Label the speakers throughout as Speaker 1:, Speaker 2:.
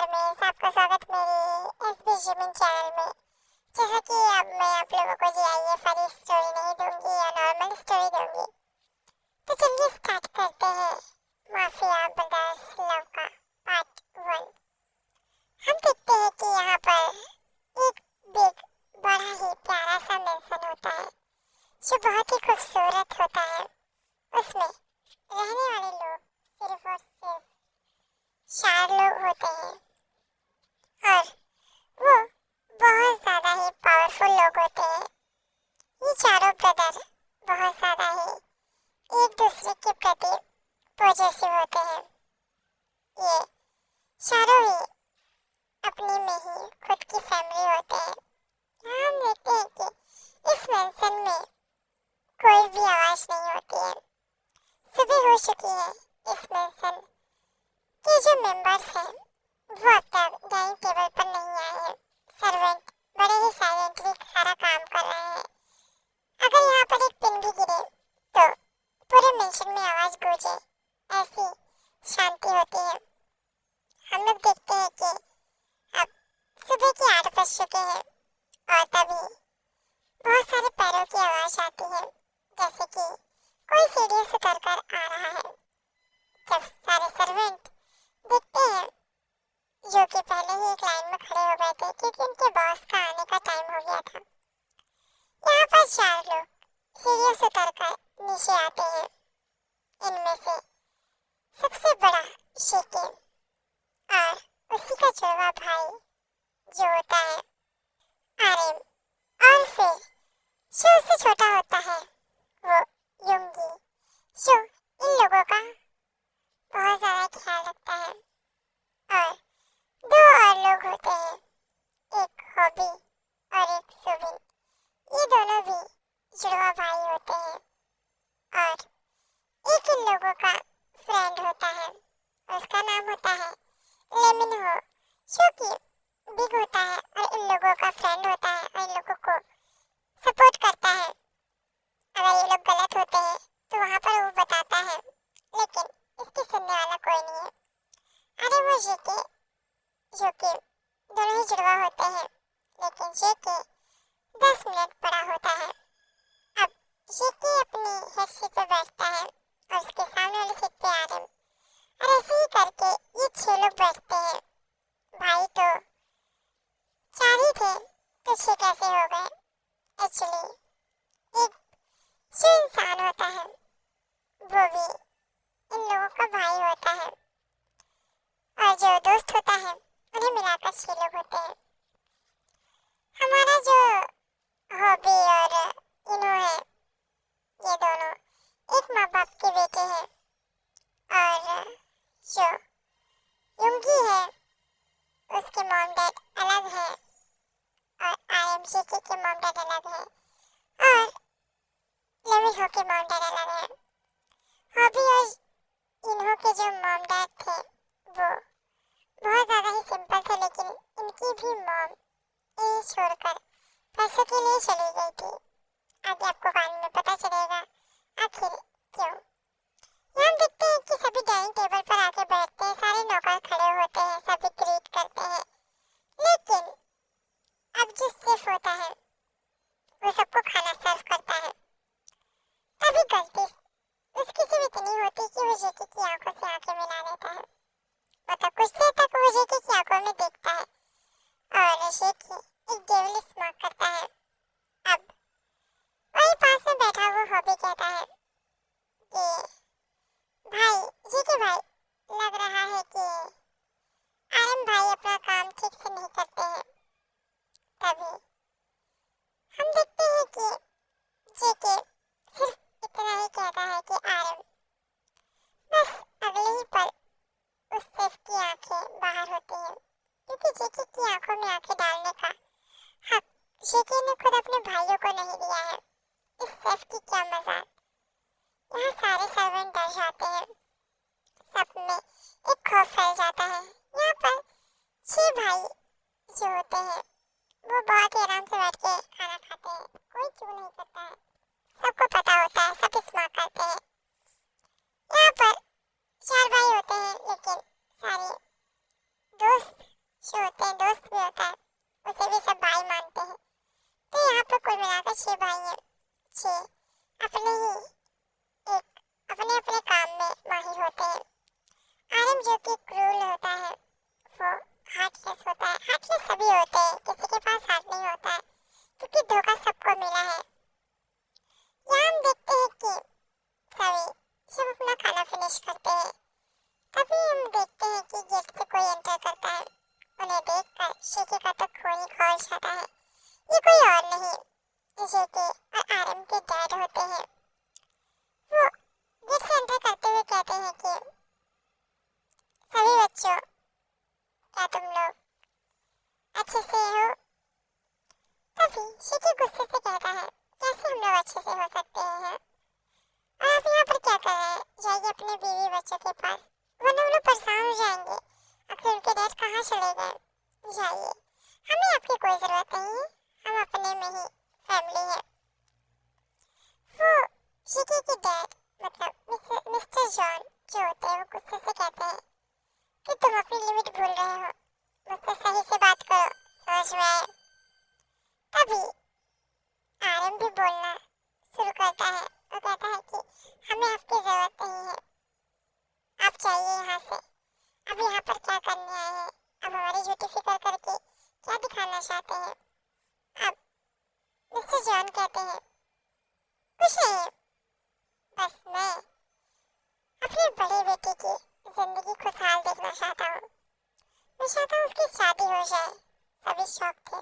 Speaker 1: में सबका स्वागत मेरे एसबी जिमिंग चैनल में। जैसा कि अब मैं आप लोगों को जीआईएफ वाली स्टोरी नहीं दूंगी या नॉर्मल स्टोरी दूंगी, तो चलिए स्टार्ट करते हैं माफिया ब्रदर्स लव का पार्ट 1। हम देखते हैं कि यहाँ पर एक बड़ा ही प्यारा सा मेंशन होता है जो बहुत ही खूबसूरत होता है। उसमें रहने वाले लोग सिर्फ और सिर्फ 4 लोग होते हैं और वो बहुत ज़्यादा ही पावरफुल लोग होते हैं। ये चारों ब्रदर बहुत ज़्यादा ही एक दूसरे के प्रति पॉजिटिव होते हैं। ये चारों ही अपने में ही खुद की फैमिली होते हैं। हम देखते हैं कि इस मेंशन में कोई भी आवाज़ नहीं होती है। सुबह हो चुकी है। इस मेंशन के जो मेंबर्स हैं वो अब तक डाइनिंग टेबल पर नहीं आए हैं। सर्वेंट बड़े ही साइलेंटली सारा काम कर रहे हैं। अगर यहाँ पर एक पिन भी गिरे तो पूरे मेंशन में आवाज गूंजे, ऐसी शांति होती है। हम लोग देखते हैं कि अब सुबह के 8 बज चुके हैं और तभी बहुत सारे पैरों की आवाज आती है, जैसे कि कोई सीढ़ियों से उतर कर आ रहा है। जब सारे सर्वेंट देखते हैं जो कि पहले ही एक लाइन में खड़े हो गए थे क्योंकि उनके बॉस का आने का टाइम हो गया था। यहाँ पर 4 लोग सीढ़ियों से उतरकर नीचे आते हैं। इनमें से सबसे बड़ा शेकिन और उसी का जुड़वा भाई जो होता है आर्यन, और फिर जो उससे छोटा होता है वो युंगी, जो इन लोगों का बहुत ज़्यादा ख्याल रखता है। और 2 और लोग होते हैं, एक हॉबी और एक सुबिन। ये दोनों भी जुड़वा भाई होते हैं और एक इन लोगों का फ्रेंड होता है, उसका नाम होता है लेमिनहो, जो कि बिग होता है और इन लोगों का फ्रेंड होता है और इन लोगों को सपोर्ट करता है। अगर ये लोग गलत होते हैं तो वहाँ पर वो बताता है, लेकिन इसकी सुनने वाला कोई नहीं है। अरे वो जेके, जो कि दोनों ही जुड़वा होते हैं, लेकिन जेके 10 मिनट बड़ा होता है। अब जेके अपनी हेड सीट पे बैठता है और उसके सामने वाली सीट पे आर्यन, और ऐसे ही करके ये 6 लोग बैठते हैं। भाई तो 4 ही थे तो 6 कैसे हो गए? एक्चुअली एक जो इंसान होता है वो भी इन लोगों का भाई होता है और जो दोस्त होता है उन्हें मिलाकर 6 लोग होते हैं। हमारा जो हॉबी और इनो है, ये दोनों एक माँ बाप के बेटे हैं और जो युंगी है उसके मॉम डैड अलग है और आईएमसीके के मॉम डैड अलग है और लेमिनहो के मॉम डैड अलग है। हॉबी और इन्हो के जो मॉम डैड थे वो बहुत ज़्यादा ही सिंपल थे, लेकिन इनकी भी मॉम इन्हें छोड़कर पैसों के लिए चली गई थी। आगे आपको कहानी में पता चलेगा आखिर क्यों। यहाँ हम देखते हैं कि सभी डाइनिंग टेबल पर आके बैठते हैं, सारे नौकर खड़े होते हैं, सभी ग्रीट करते हैं, लेकिन अब जो शेफ होता है वो सबको खाना सर्व करता है। तभी गलती उसकी सिर्फ इतनी होती कि वो जेके की आंखों से आंखें मिला लेता है। मतलब कुछ देर तक वो जेके की आंखों में देखता है और जेके एक डेविल स्मार्ट करता है। अब वही पास में बैठा हुआ हॉबी कहता है कि भाई, जेके भाई, लग रहा है कि आर्यन भाई अपना काम ठीक से नहीं करते हैं। तभी हम देखते हैं कि जेके सिर्फ इतना ही कहता है कि आर्यन, बस अगले ही पल उस शेफ की आंखें बाहर होती हैं, क्योंकि जेके की आंखों में आंखें डालने का हक जेके ने खुद अपने भाइयों को नहीं दिया है। इस शेफ की क्या मजाक। यहाँ सारे सर्वेंट डर जाते हैं, सब में एक खौफ फैल जाता है। यहाँ पर 6 भाई जो होते हैं वो बहुत ही आराम से बैठ के खाना खाते हैं, कोई चू नहीं करता है, सबको पता होता है, सब स्मार्ट करते हैं। यहाँ पर 4 भाई होते हैं, लेकिन सारे दोस्त फिनिश करते हैं। तभी हम देखते हैं कि गेट से कोई एंटर करता है। उन्हें देखकर शीकी का तो खून ही खौल जाता है। ये कोई और नहीं, जेके और आरएम के डैड होते हैं। वो गेट से एंटर करते हुए कहते हैं कि सभी बच्चों, क्या तुम लोग अच्छे से हो? तभी शीकी गुस्से से कहता है, कैसे हम लोग अच्छे से हो सकते हैं? और आप यहाँ पर क्या कर रहे हैं? जाइए अपने बीवी बच्चों के पास, वरना वो लोग परेशान हो जाएंगे। आखिर उनके डैड कहाँ चले गए? जाइए, हमें आपकी कोई जरूरत नहीं है, हम अपने में ही फैमिली है। वो शीकी के डैड मतलब मिस्टर जॉन जो होते हैं वो गुस्से से कहते हैं कि तुम अपनी लिमिट भूल रहे हो, मुझसे सही से बात करो, समझ में आए? तभी आरएम भी बोलना शुरू करता है और कहता है कि हमें आपकी जरूरत नहीं है, आप जाइए यहाँ से। अब यहाँ पर क्या करने आए हैं? अब हमारी झूठी फिक्र करके क्या दिखाना चाहते हैं? अब मिस्टर जॉन कहते हैं, कुछ नहीं, बस मैं अपनी बड़ी बेटी की जिंदगी खुशहाल देखना चाहता हूँ। मैं चाहता हूँ उसकी शादी हो जाए। सभी शौक थे,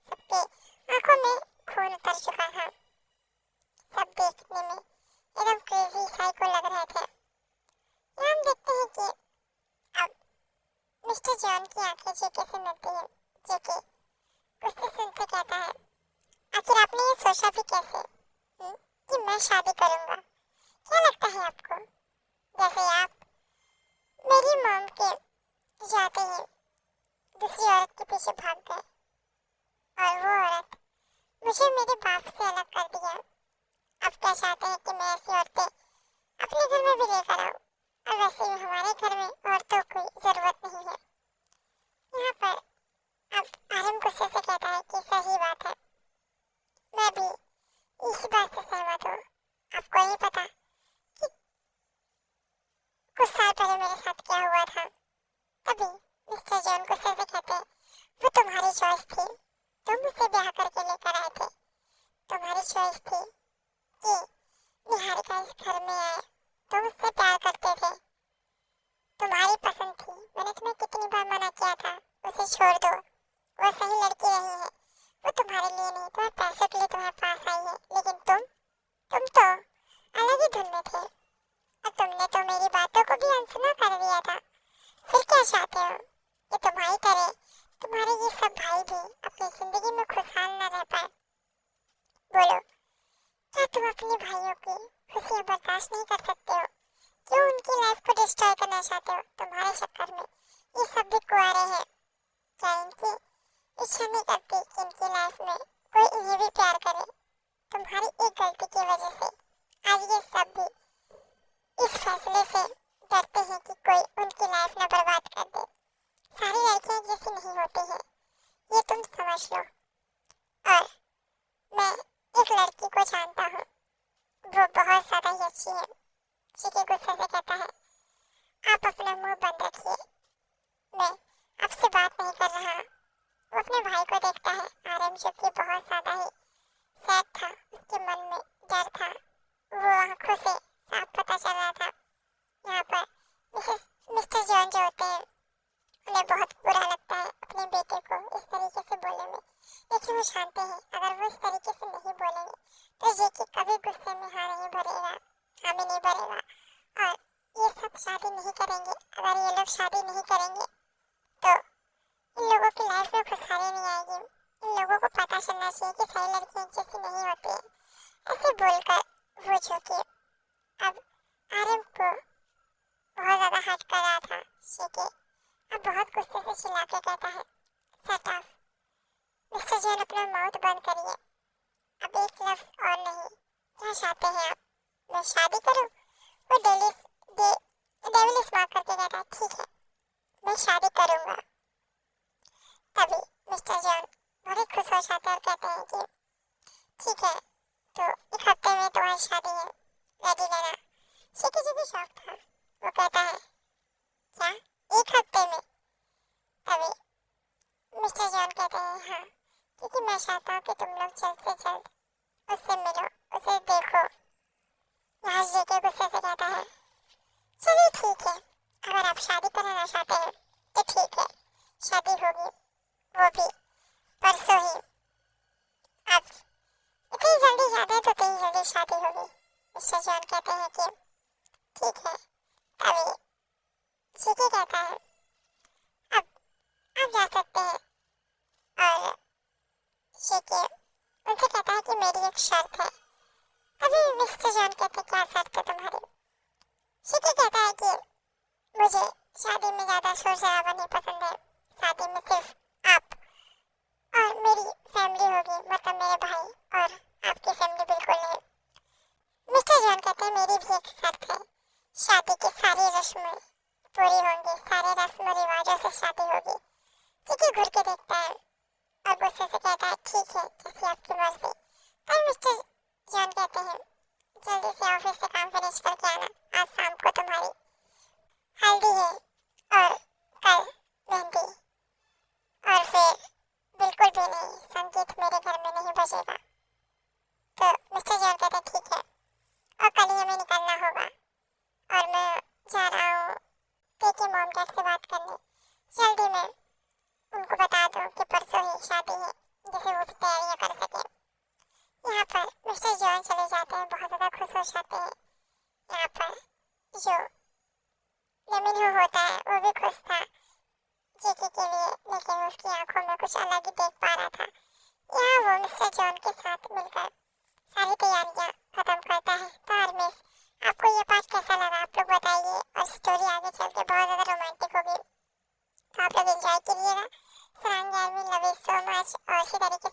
Speaker 1: सबके आंखों में खून उतर चुका था, सब देखने में एकदम क्रेजी साइको लग रहे थे। यहाँ हम देखते हैं कि अब मिस्टर जॉन की आंखें जेके से मिलती हैं। जेके गुस्से से उनसे कहता है, आखिर आपने ये सोचा भी कैसे कि मैं शादी करूंगा? क्या लगता है आपको जैसे आप मेरी मॉम के जाते ही दूसरी औरत के पीछे भाग गए और वो औरत मुझे मेरे बाप से अलग कर दिया। अब क्या चाहते हैं कि मैं ऐसी औरतें अपने घर में भी लेकर आऊं? और वैसे भी हमारे घर में औरतों की जरूरत नहीं है। यहाँ पर अब आरएम गुस्से से कहता है कि सही बात है, मैं भी इस बात से सहमत हूँ। आपको नहीं पता कि कुछ साल पहले मेरे साथ क्या हुआ था? तभी मिस्टर जॉन गुस्से से कहते हैं, वो तुम्हारी चॉइस थी, तुम मुझसे ब्याह करके लेकर आए थे, तुम्हारी चॉइस थी कि निहारिका इस घर में आए, तुम उससे प्यार करते थे, तुम्हारी पसंद थी। मैंने तुम्हें कितनी बार मना किया था उसे छोड़ दो, वो सही लड़की नहीं है, वो तुम्हारे लिए नहीं, तुम्हारे पैसों के लिए तुम्हारे पास आई है। लेकिन तुम तो अलग ही धुन में थे और तुमने तो मेरी बातों को भी अनसुना कर दिया था। फिर क्या चाहते हो कि तुम्हारी तरह तुम्हारे ये सब भाई भी अपनी जिंदगी में खुशहाल न रह पाए? बोलो, क्या तुम अपने भाइयों की खुशियां बर्दाश्त नहीं कर सकते हो? क्यों उनकी लाइफ को डिस्ट्रॉय करना चाहते हो? तुम्हारे चक्कर में ये सब भी कुंवारे हैं। क्या इनकी इच्छा नहीं करती कि इनकी लाइफ में कोई इन्हें भी प्यार करे? तुम्हारी एक गलती की वजह से आज ये सब भी इस फैसले से डरते हैं कि कोई उनकी लाइफ न बर्बाद कर दे। सारी लड़कियां जैसी नहीं होती हैं, ये तुम समझ लो। और मैं एक लड़की को जानता हूँ, वो बहुत ज्यादा ही अच्छी है। शीकी गुस्से से कहता है, आप अपना मुंह बंद रखिए, मैं आपसे बात नहीं कर रहा। वो अपने भाई को देखता है, आरएम जो कि बहुत ज्यादा ही सैड था, उसके मन में डर था, वो आंखों से साफ पता चल रहा था। यहाँ पर मिस्टर जॉन जो होते हैं उन्हें बहुत बुरा लगता है अपने बेटे को इस तरीके से बोलने में, लेकिन वो जानते हैं अगर वो इस तरीके से नहीं बोलेंगे तो जेकी कभी गुस्से में हाँ नहीं भरेगा, हामी नहीं भरेगा और ये सब शादी नहीं करेंगे। अगर ये लोग शादी नहीं करेंगे तो इन लोगों की लाइफ में खुशहाली नहीं आएगी। इन लोगों को पता चलना चाहिए कि सही लड़कियां जैसी नहीं होती है। ऐसे बोलकर वो जो कि अब आरएम को बहुत ज्यादा हर्ट कर रहा था, शीकी अब बहुत गुस्से से चिल्ला के कहता है, शट अप मिस्टर जॉन, अपना माउथ बंद करिए, अब एक लफ्ज और नहीं। क्या चाहते हैं आप, मैं शादी करूं? वो डेविल स्मार्ट करके कहता है, ठीक है मैं शादी करूंगा। तभी मिस्टर जॉन बड़े खुश हो जाते हैं और कहते हैं कि ठीक है, तो एक हफ्ते में तुम्हारी शादी है, रेडी रहना। शीकी जी को शौक था, वो कहता है, क्या एक हफ्ते में? तभी मिस्टर जॉन कहते हैं, हाँ, क्योंकि मैं चाहता हूँ कि तुम लोग जल्द से जल्द उससे मिलो, उसे देखो। यहाँ जेके गुस्से से कहता है, ठीक है। तभी चीकी कहता है अब आप जा सकते हैं। और शीकी उनसे कहता है कि मेरी एक शर्त है। तभी मिस्टर जॉन कहते क्या शर्त है तुम्हारी? शीकी कहता है कि मुझे शादी में ज्यादा शोर शराबा नहीं पसंद है। शादी में सिर्फ आप और मेरी फैमिली होगी, मतलब मेरे भाई, और आपकी फैमिली बिल्कुल नहीं। मिस्टर जॉन कहते हैं मेरी भी एक शर्त है। शादी की सारी रस्में पूरी होंगी, सारे रस्म रिवाजों से शादी होगी। शीकी घूर के देखता है और गुस्से से कहता है ठीक है, जैसी आपकी मर्जी। तब मिस्टर जॉन कहते हैं जल्दी से ऑफिस से काम फिनिश करके आना, आज शाम को तुम्हारी हल्दी है और कल मेहंदी। और फिर बिल्कुल भी नहीं, संगीत मेरे घर में नहीं बजेगा। तो मिस्टर जॉन कहते ठीक है, और कल ही हमें निकलना होगा और मैं जा रहा हूँ पेकी मॉम डैड से बात करने। जल्दी में उनको बता दो कि परसों ही शादी है, जिसे वो भी तैयारियां कर सके। यहाँ पर मिस्टर जॉन चले जाते हैं, बहुत ज़्यादा खुश हो जाते हैं। यहाँ पर जो लेमिन होता है वो भी खुश था जीकी के लिए, लेकिन उसकी आंखों में कुछ अलग ही देख पा रहा था। यहाँ वो मिस्टर जॉन के साथ मिलकर सारी तैयारियां खत्म करता है। तो हरमेश, आपको ये पार्ट कैसा लगा आप लोग बताइए, और स्टोरी आगे चल के बहुत ज़्यादा रोमांटिक होगी, तो आप लोग एंजॉय कीजिएगा। Sarang, love you so much. और इसी तरीके